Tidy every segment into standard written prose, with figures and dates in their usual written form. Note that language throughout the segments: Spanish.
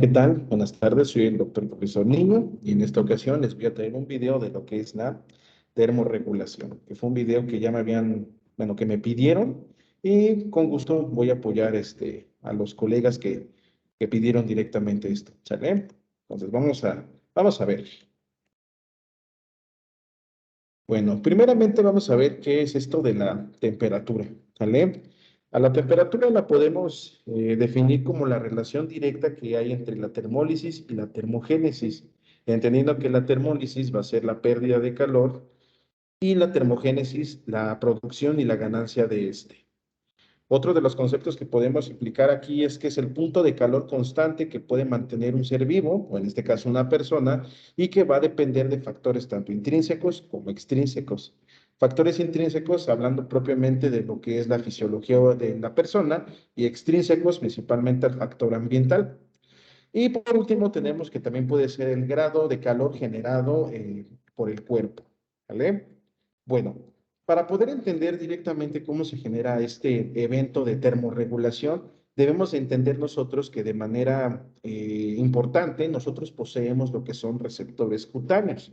¿qué tal? Buenas tardes, soy el doctor profesor Niño y en esta ocasión les voy a traer un video de lo que es la termorregulación, que fue un video que ya me habían, bueno, que me pidieron y con gusto voy a apoyar a los colegas que pidieron directamente esto, ¿sale? Entonces vamos a ver. Bueno, primeramente vamos a ver qué es esto de la temperatura, ¿sale? A la temperatura la podemos definir como la relación directa que hay entre la termólisis y la termogénesis, entendiendo que la termólisis va a ser la pérdida de calor y la termogénesis la producción y la ganancia de este. Otro de los conceptos que podemos explicar aquí es que es el punto de calor constante que puede mantener un ser vivo, o en este caso una persona, y que va a depender de factores tanto intrínsecos como extrínsecos. Factores intrínsecos, hablando propiamente de lo que es la fisiología de la persona, y extrínsecos, principalmente el factor ambiental. Y por último, tenemos que también puede ser el grado de calor generado por el cuerpo. ¿Vale? Bueno, para poder entender directamente cómo se genera este evento de termorregulación, debemos entender nosotros que de manera importante nosotros poseemos lo que son receptores cutáneos.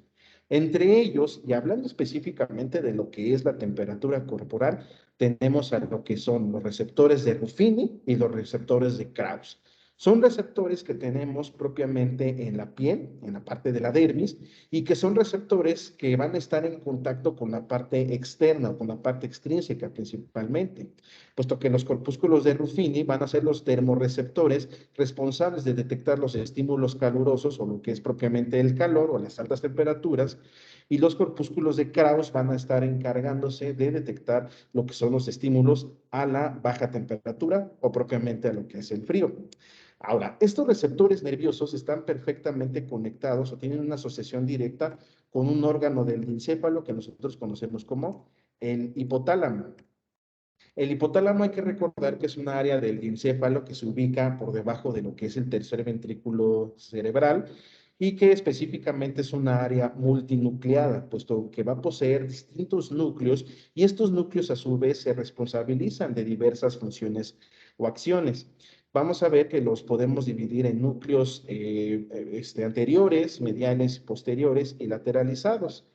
Entre ellos, y hablando específicamente de lo que es la temperatura corporal, tenemos a lo que son los receptores de Ruffini y los receptores de Krauss. Son receptores que tenemos propiamente en la piel, en la parte de la dermis, y que son receptores que van a estar en contacto con la parte externa o con la parte extrínseca principalmente, puesto que los corpúsculos de Ruffini van a ser los termorreceptores responsables de detectar los estímulos calurosos o lo que es propiamente el calor o las altas temperaturas, y los corpúsculos de Krauss van a estar encargándose de detectar lo que son los estímulos a la baja temperatura o propiamente a lo que es el frío. Ahora, estos receptores nerviosos están perfectamente conectados o tienen una asociación directa con un órgano del encéfalo que nosotros conocemos como el hipotálamo. El hipotálamo hay que recordar que es un área del encéfalo que se ubica por debajo de lo que es el tercer ventrículo cerebral y que específicamente es una área multinucleada, puesto que va a poseer distintos núcleos y estos núcleos a su vez se responsabilizan de diversas funciones o acciones. Vamos a ver que los podemos dividir en núcleos anteriores, medianes, posteriores y lateralizados.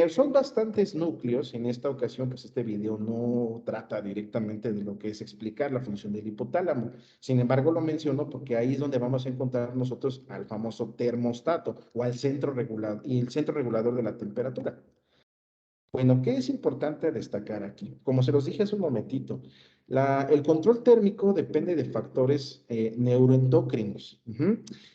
Son bastantes núcleos. En esta ocasión, pues este video no trata directamente de lo que es explicar la función del hipotálamo. Sin embargo, lo menciono porque ahí es donde vamos a encontrar nosotros al famoso termostato o al centro regulador y el centro regulador de la temperatura. Bueno, ¿qué es importante destacar aquí? Como se los dije hace un momentito, el control térmico depende de factores neuroendocrinos.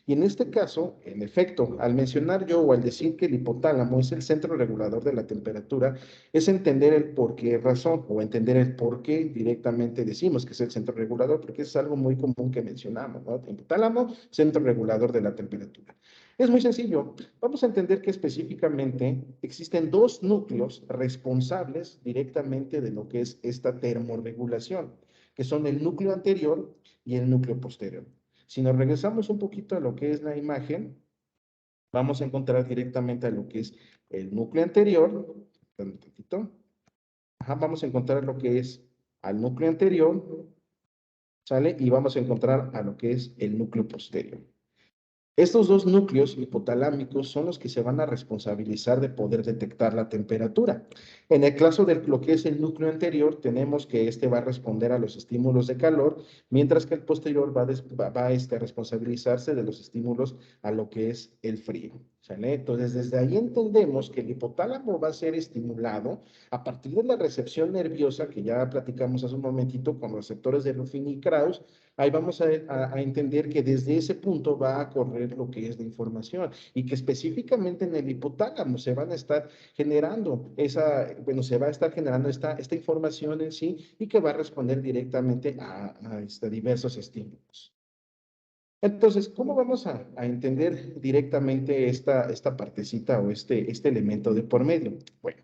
Y en este caso, en efecto, al mencionar yo o al decir que el hipotálamo es el centro regulador de la temperatura, es entender el por qué razón o entender el por qué directamente decimos que es el centro regulador, porque es algo muy común que mencionamos, ¿no? Hipotálamo, centro regulador de la temperatura. Es muy sencillo. Vamos a entender que específicamente existen dos núcleos responsables directamente de lo que es esta termorregulación, que son el núcleo anterior y el núcleo posterior. Si nos regresamos un poquito a lo que es la imagen, vamos a encontrar directamente a lo que es el núcleo anterior. Un poquito. Ajá, vamos a encontrar lo que es al núcleo anterior, ¿sale? Y vamos a encontrar a lo que es el núcleo posterior. Estos dos núcleos hipotalámicos son los que se van a responsabilizar de poder detectar la temperatura. En el caso de lo que es el núcleo anterior, tenemos que este va a responder a los estímulos de calor, mientras que el posterior va a responsabilizarse de los estímulos a lo que es el frío. ¿Sale? Entonces, desde ahí entendemos que el hipotálamo va a ser estimulado a partir de la recepción nerviosa que ya platicamos hace un momentito con los receptores de Ruffini y Krauss. Ahí vamos a entender que desde ese punto va a correr lo que es la información y que específicamente en el hipotálamo se van a estar generando se va a estar generando esta información en sí y que va a responder directamente a diversos estímulos. Entonces, ¿cómo vamos a entender directamente esta partecita o este elemento de por medio? Bueno,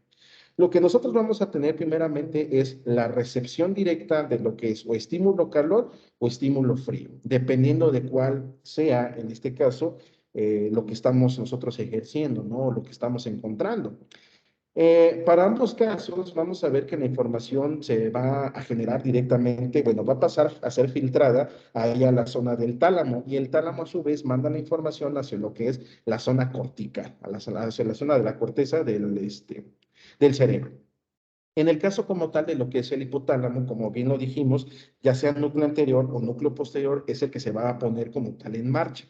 lo que nosotros vamos a tener primeramente es la recepción directa de lo que es o estímulo calor o estímulo frío, dependiendo de cuál sea, en este caso, lo que estamos nosotros ejerciendo, ¿no? Lo que estamos encontrando. Para ambos casos, vamos a ver que la información se va a generar directamente, bueno, va a pasar a ser filtrada ahí a la zona del tálamo y el tálamo a su vez manda la información hacia lo que es la zona cortical, hacia la zona de la corteza del cerebro. En el caso como tal de lo que es el hipotálamo, como bien lo dijimos, ya sea núcleo anterior o núcleo posterior, es el que se va a poner como tal en marcha.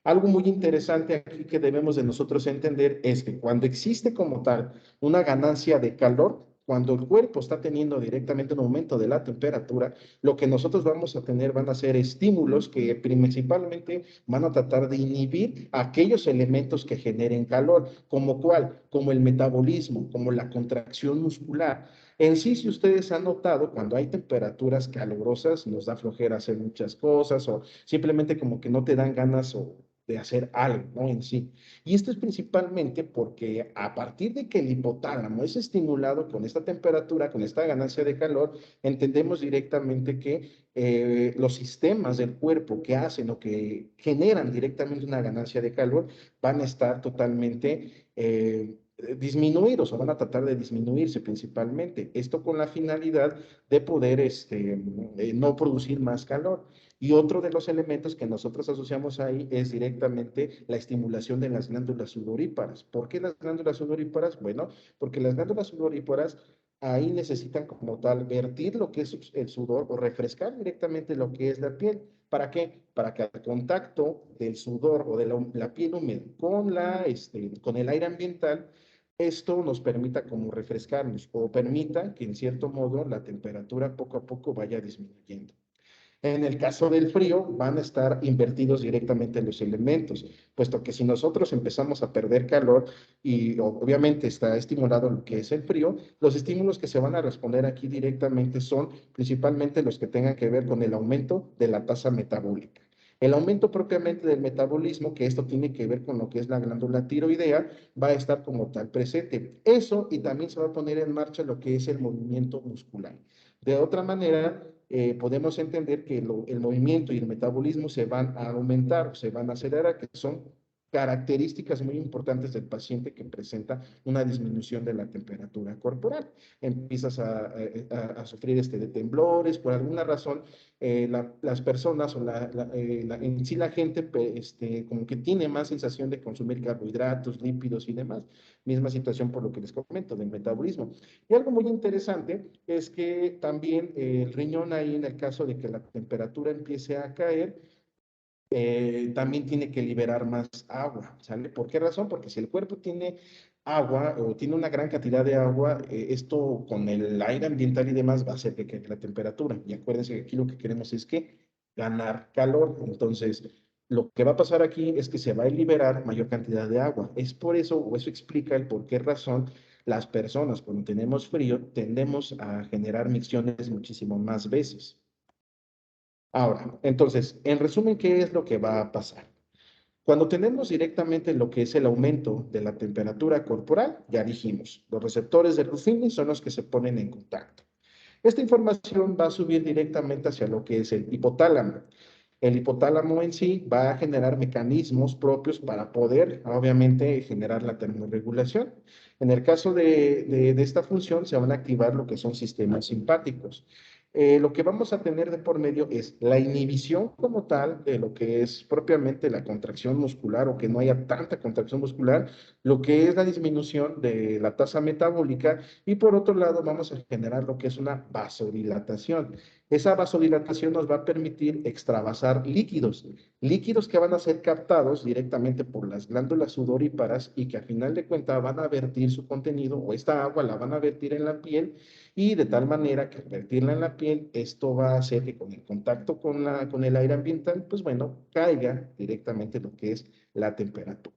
Algo muy interesante aquí que debemos de nosotros entender es que cuando existe como tal una ganancia de calor, cuando el cuerpo está teniendo directamente un aumento de la temperatura, lo que nosotros vamos a tener van a ser estímulos que principalmente van a tratar de inhibir aquellos elementos que generen calor, como cuál, como el metabolismo, como la contracción muscular. En sí, si ustedes han notado, cuando hay temperaturas calurosas, nos da flojera hacer muchas cosas o simplemente como que no te dan ganas o de hacer algo, ¿no? En sí. Y esto es principalmente porque a partir de que el hipotálamo es estimulado con esta temperatura, con esta ganancia de calor, entendemos directamente que los sistemas del cuerpo que hacen o que generan directamente una ganancia de calor van a estar totalmente disminuidos o van a tratar de disminuirse principalmente. Esto con la finalidad de poder no producir más calor. Y otro de los elementos que nosotros asociamos ahí es directamente la estimulación de las glándulas sudoríparas. ¿Por qué las glándulas sudoríparas? Bueno, porque las glándulas sudoríparas ahí necesitan como tal vertir lo que es el sudor o refrescar directamente lo que es la piel. ¿Para qué? Para que al contacto del sudor o de la piel húmeda con el aire ambiental, esto nos permita como refrescarnos o permita que en cierto modo la temperatura poco a poco vaya disminuyendo. En el caso del frío, van a estar invertidos directamente los elementos, puesto que si nosotros empezamos a perder calor y obviamente está estimulado lo que es el frío, los estímulos que se van a responder aquí directamente son principalmente los que tengan que ver con el aumento de la tasa metabólica. El aumento propiamente del metabolismo, que esto tiene que ver con lo que es la glándula tiroidea, va a estar como tal presente. Eso y también se va a poner en marcha lo que es el movimiento muscular. De otra manera, podemos entender que el movimiento y el metabolismo se van a aumentar, se van a acelerar, que son características muy importantes del paciente que presenta una disminución de la temperatura corporal. Empiezas a sufrir de temblores, por alguna razón, las personas o en sí la gente como que tiene más sensación de consumir carbohidratos, lípidos y demás. Misma situación por lo que les comento del metabolismo. Y algo muy interesante es que también el riñón ahí, en el caso de que la temperatura empiece a caer, también tiene que liberar más agua, ¿sale? ¿Por qué razón? Porque si el cuerpo tiene agua o tiene una gran cantidad de agua, esto con el aire ambiental y demás va a hacer que caiga la temperatura. Y acuérdense que aquí lo que queremos es que ganar calor. Entonces, lo que va a pasar aquí es que se va a liberar mayor cantidad de agua. Es por eso, o eso explica el por qué razón las personas cuando tenemos frío tendemos a generar micciones muchísimo más veces. Ahora, entonces, en resumen, ¿qué es lo que va a pasar? Cuando tenemos directamente lo que es el aumento de la temperatura corporal, ya dijimos, los receptores de Ruffini son los que se ponen en contacto. Esta información va a subir directamente hacia lo que es el hipotálamo. El hipotálamo en sí va a generar mecanismos propios para poder, obviamente, generar la termorregulación. En el caso de esta función, se van a activar lo que son sistemas simpáticos. Lo que vamos a tener de por medio es la inhibición como tal de lo que es propiamente la contracción muscular o que no haya tanta contracción muscular, lo que es la disminución de la tasa metabólica y por otro lado vamos a generar lo que es una vasodilatación. Esa vasodilatación nos va a permitir extravasar líquidos, líquidos que van a ser captados directamente por las glándulas sudoríparas y que a final de cuentas van a vertir su contenido o esta agua la van a vertir en la piel y de tal manera que al vertirla en la piel, esto va a hacer que con el contacto con el aire ambiental, pues bueno, caiga directamente lo que es la temperatura.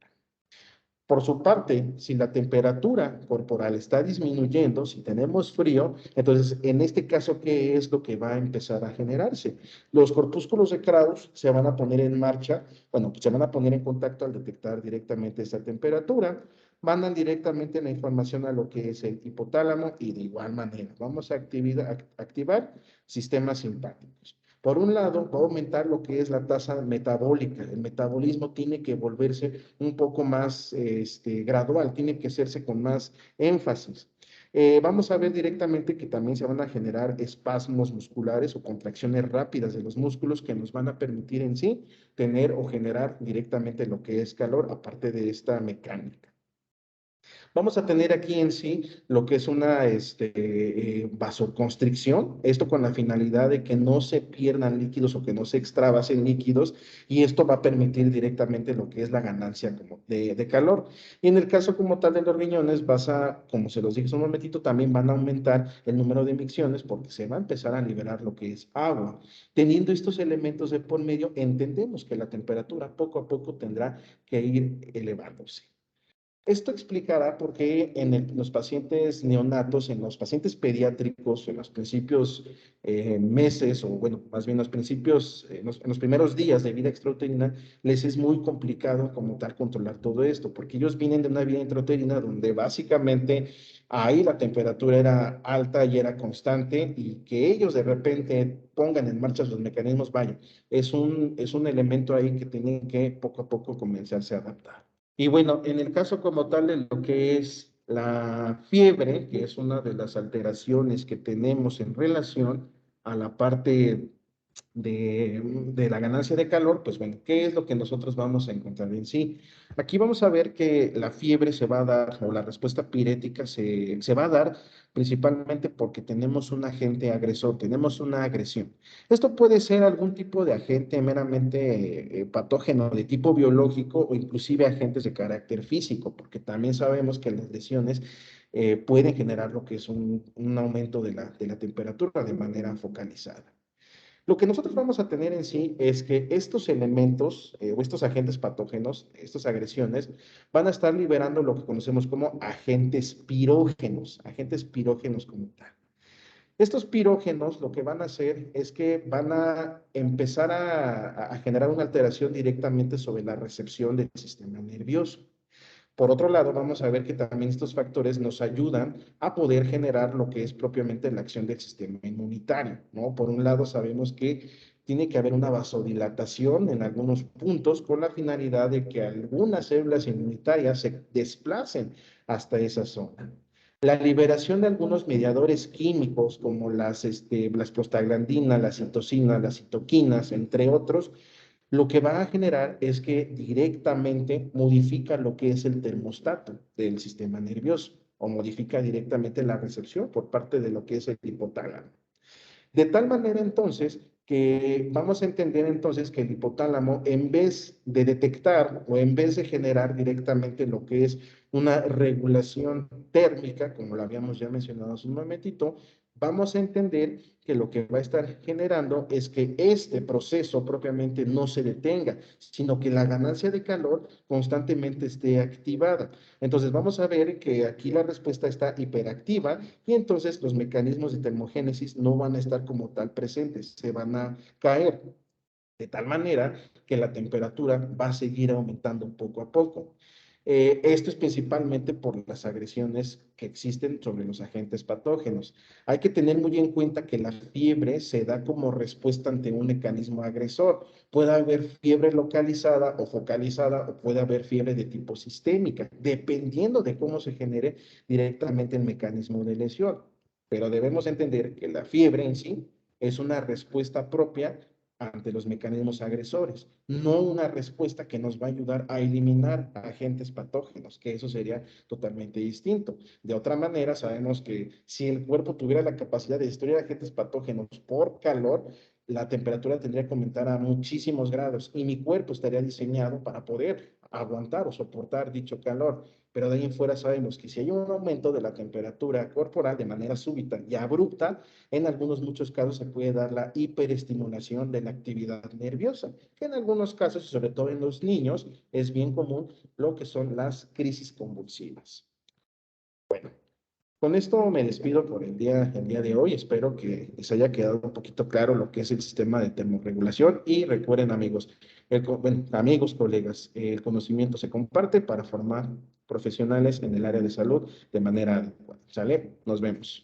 Por su parte, si la temperatura corporal está disminuyendo, si tenemos frío, entonces en este caso, ¿qué es lo que va a empezar a generarse? Los corpúsculos de Krauss se van a poner en marcha, bueno, se van a poner en contacto al detectar directamente esta temperatura, mandan directamente la información a lo que es el hipotálamo y de igual manera vamos a activar sistemas simpáticos. Por un lado, va a aumentar lo que es la tasa metabólica. El metabolismo tiene que volverse un poco más gradual, tiene que hacerse con más énfasis. Vamos a ver directamente que también se van a generar espasmos musculares o contracciones rápidas de los músculos que nos van a permitir en sí tener o generar directamente lo que es calor, aparte de esta mecánica. Vamos a tener aquí en sí lo que es una vasoconstricción, esto con la finalidad de que no se pierdan líquidos o que no se extravasen líquidos, y esto va a permitir directamente lo que es la ganancia como de calor. Y en el caso como tal de los riñones, como se los dije hace un momentito, también van a aumentar el número de emisiones porque se va a empezar a liberar lo que es agua. Teniendo estos elementos de por medio, entendemos que la temperatura poco a poco tendrá que ir elevándose. Esto explicará por qué los pacientes neonatos, en los pacientes pediátricos, en los principios meses, o bueno, más bien los principios, en los primeros días de vida extrauterina, les es muy complicado como tal controlar todo esto, porque ellos vienen de una vida intrauterina donde básicamente ahí la temperatura era alta y era constante, y que ellos de repente pongan en marcha sus mecanismos, vaya, es un elemento ahí que tienen que poco a poco comenzarse a adaptar. Y bueno, en el caso como tal de lo que es la fiebre, que es una de las alteraciones que tenemos en relación a la parte de la ganancia de calor, pues bueno, ¿qué es lo que nosotros vamos a encontrar en sí? Aquí vamos a ver que la fiebre se va a dar, o la respuesta pirética se va a dar principalmente porque tenemos un agente agresor, tenemos una agresión. Esto puede ser algún tipo de agente meramente patógeno de tipo biológico o inclusive agentes de carácter físico, porque también sabemos que las lesiones pueden generar lo que es un aumento de la temperatura de manera focalizada. Lo que nosotros vamos a tener en sí es que estos elementos o estos agentes patógenos, estas agresiones, van a estar liberando lo que conocemos como agentes pirógenos como tal. Estos pirógenos lo que van a hacer es que van a empezar a generar una alteración directamente sobre la recepción del sistema nervioso. Por otro lado, vamos a ver que también estos factores nos ayudan a poder generar lo que es propiamente la acción del sistema inmunitario, ¿no? Por un lado, sabemos que tiene que haber una vasodilatación en algunos puntos con la finalidad de que algunas células inmunitarias se desplacen hasta esa zona. La liberación de algunos mediadores químicos como las prostaglandinas, la citocina, las citoquinas, entre otros, lo que va a generar es que directamente modifica lo que es el termostato del sistema nervioso o modifica directamente la recepción por parte de lo que es el hipotálamo. De tal manera entonces que vamos a entender entonces que el hipotálamo, en vez de detectar o en vez de generar directamente lo que es una regulación térmica, como lo habíamos ya mencionado hace un momentito, vamos a entender que lo que va a estar generando es que este proceso propiamente no se detenga, sino que la ganancia de calor constantemente esté activada. Entonces vamos a ver que aquí la respuesta está hiperactiva y entonces los mecanismos de termogénesis no van a estar como tal presentes, se van a caer de tal manera que la temperatura va a seguir aumentando poco a poco. Esto es principalmente por las agresiones que existen sobre los agentes patógenos. Hay que tener muy en cuenta que la fiebre se da como respuesta ante un mecanismo agresor. Puede haber fiebre localizada o focalizada o puede haber fiebre de tipo sistémica, dependiendo de cómo se genere directamente el mecanismo de lesión. Pero debemos entender que la fiebre en sí es una respuesta propia ante los mecanismos agresores, no una respuesta que nos va a ayudar a eliminar agentes patógenos, que eso sería totalmente distinto. De otra manera, sabemos que si el cuerpo tuviera la capacidad de destruir agentes patógenos por calor, la temperatura tendría que aumentar a muchísimos grados y mi cuerpo estaría diseñado para poder aguantar o soportar dicho calor. Pero de ahí en fuera sabemos que si hay un aumento de la temperatura corporal de manera súbita y abrupta, en algunos muchos casos se puede dar la hiperestimulación de la actividad nerviosa, que en algunos casos, y sobre todo en los niños, es bien común lo que son las crisis convulsivas. Bueno, con esto me despido por el día de hoy. Espero que les haya quedado un poquito claro lo que es el sistema de termorregulación y recuerden amigos, bueno, amigos, colegas, el conocimiento se comparte para formar profesionales en el área de salud de manera adecuada. ¿Sale? Nos vemos.